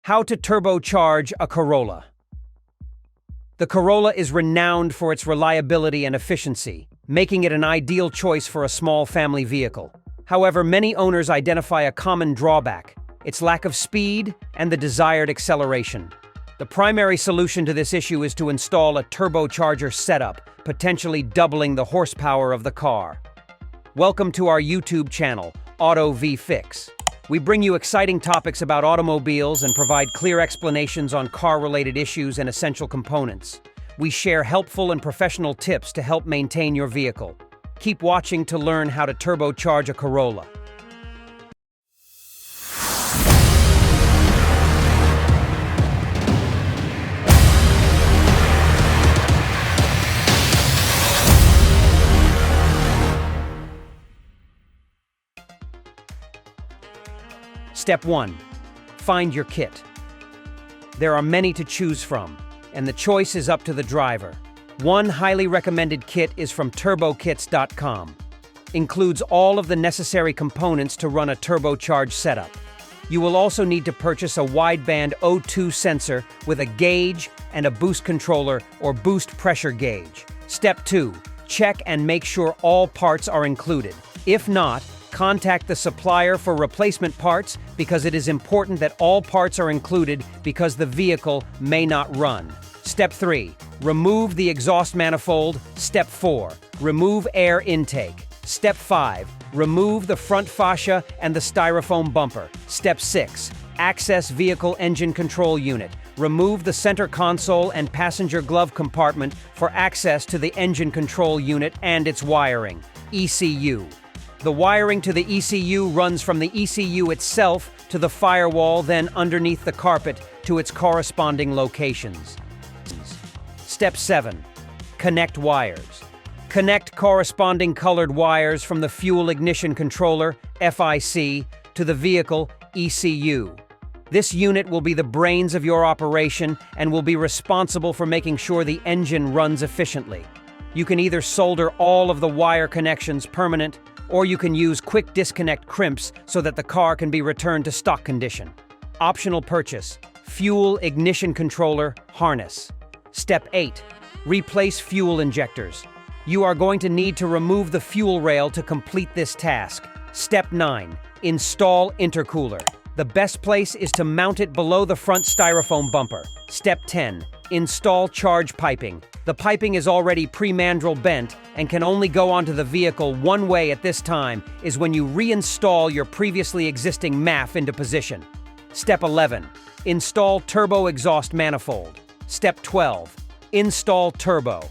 How to turbocharge a Corolla. The Corolla is renowned for its reliability and efficiency, making it an ideal choice for a small family vehicle. However, many owners identify a common drawback: its lack of speed and the desired acceleration. The primary solution to this issue is to install a turbocharger setup, potentially doubling the horsepower of the car. Welcome to our YouTube channel, Auto V Fix. We bring you exciting topics about automobiles and provide clear explanations on car-related issues and essential components. We share helpful and professional tips to help maintain your vehicle. Keep watching to learn how to turbocharge a Corolla. Step 1. Find your kit. There are many to choose from, and the choice is up to the driver. One highly recommended kit is from turbokits.com. Includes all of the necessary components to run a turbocharged setup. You will also need to purchase a wideband O2 sensor with a gauge and a boost controller or boost pressure gauge. Step 2. Check and make sure all parts are included. If not, contact the supplier for replacement parts because it is important that all parts are included because the vehicle may not run. Step 3. Remove the exhaust manifold. Step 4. Remove air intake. Step 5. Remove the front fascia and the styrofoam bumper. Step 6. Access vehicle engine control unit. Remove the center console and passenger glove compartment for access to the engine control unit and its wiring. ECU. The wiring to the ECU runs from the ECU itself to the firewall, then underneath the carpet to its corresponding locations. Step 7. Connect wires. Connect corresponding colored wires from the fuel ignition controller, FIC, to the vehicle, ECU. This unit will be the brains of your operation and will be responsible for making sure the engine runs efficiently. You can either solder all of the wire connections permanent, or you can use quick disconnect crimps so that the car can be returned to stock condition. Optional purchase: fuel ignition controller harness. Step 8. Replace fuel injectors. You are going to need to remove the fuel rail to complete this task. Step 9. Install intercooler. The best place is to mount it below the front styrofoam bumper. Step 10. Install charge piping. The piping is already pre-mandrel bent and can only go onto the vehicle one way at this time is when you reinstall your previously existing MAF into position. Step 11. Install turbo exhaust manifold. Step 12. Install turbo.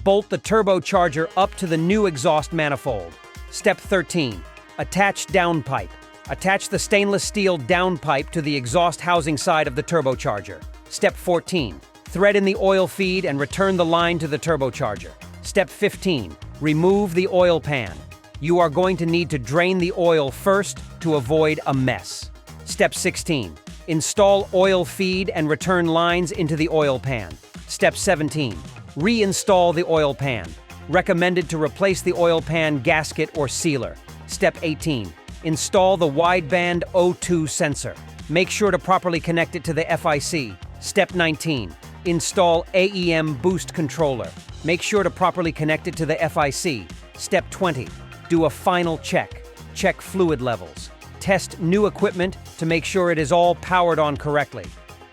Bolt the turbocharger up to the new exhaust manifold. Step 13. Attach downpipe. Attach the stainless steel downpipe to the exhaust housing side of the turbocharger. Step 14. Thread in the oil feed and return the line to the turbocharger. Step 15. Remove the oil pan. You are going to need to drain the oil first to avoid a mess. Step 16. Install oil feed and return lines into the oil pan. Step 17. Reinstall the oil pan. Recommended to replace the oil pan gasket or sealer. Step 18. Install the wideband O2 sensor. Make sure to properly connect it to the FIC. Step 19. Install AEM boost controller. Make sure to properly connect it to the FIC. Step 20. Do a final check. Check fluid levels. Test new equipment to make sure it is all powered on correctly.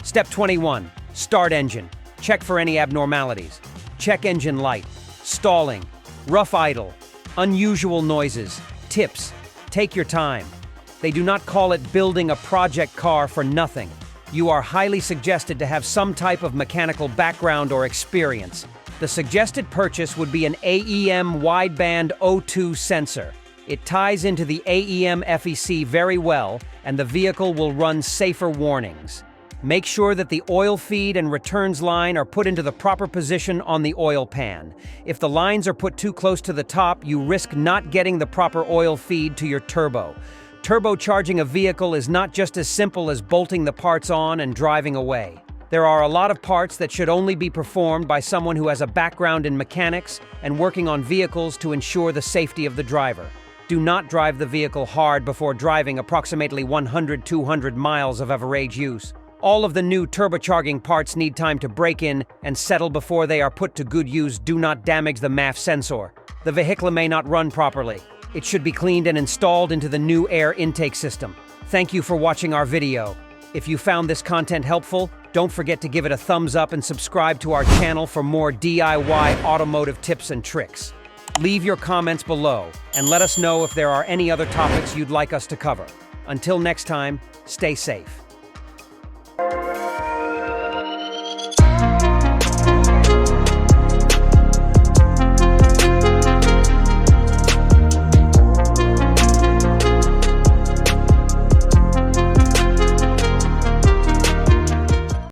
Step 21. Start engine. Check for any abnormalities. Check engine light. Stalling. Rough idle. Unusual noises. Tips. Take your time. They do not call it building a project car for nothing. You are highly suggested to have some type of mechanical background or experience. The suggested purchase would be an AEM wideband O2 sensor. It ties into the AEM FEC very well, and the vehicle will run safer warnings. Make sure that the oil feed and returns line are put into the proper position on the oil pan. If the lines are put too close to the top, you risk not getting the proper oil feed to your turbo. Turbocharging a vehicle is not just as simple as bolting the parts on and driving away. There are a lot of parts that should only be performed by someone who has a background in mechanics and working on vehicles to ensure the safety of the driver. Do not drive the vehicle hard before driving approximately 100-200 miles of average use. All of the new turbocharging parts need time to break in and settle before they are put to good use. Do not damage the MAF sensor. The vehicle may not run properly. It should be cleaned and installed into the new air intake system. Thank you for watching our video. If you found this content helpful, don't forget to give it a thumbs up and subscribe to our channel for more DIY automotive tips and tricks. Leave your comments below and let us know if there are any other topics you'd like us to cover. Until next time, stay safe.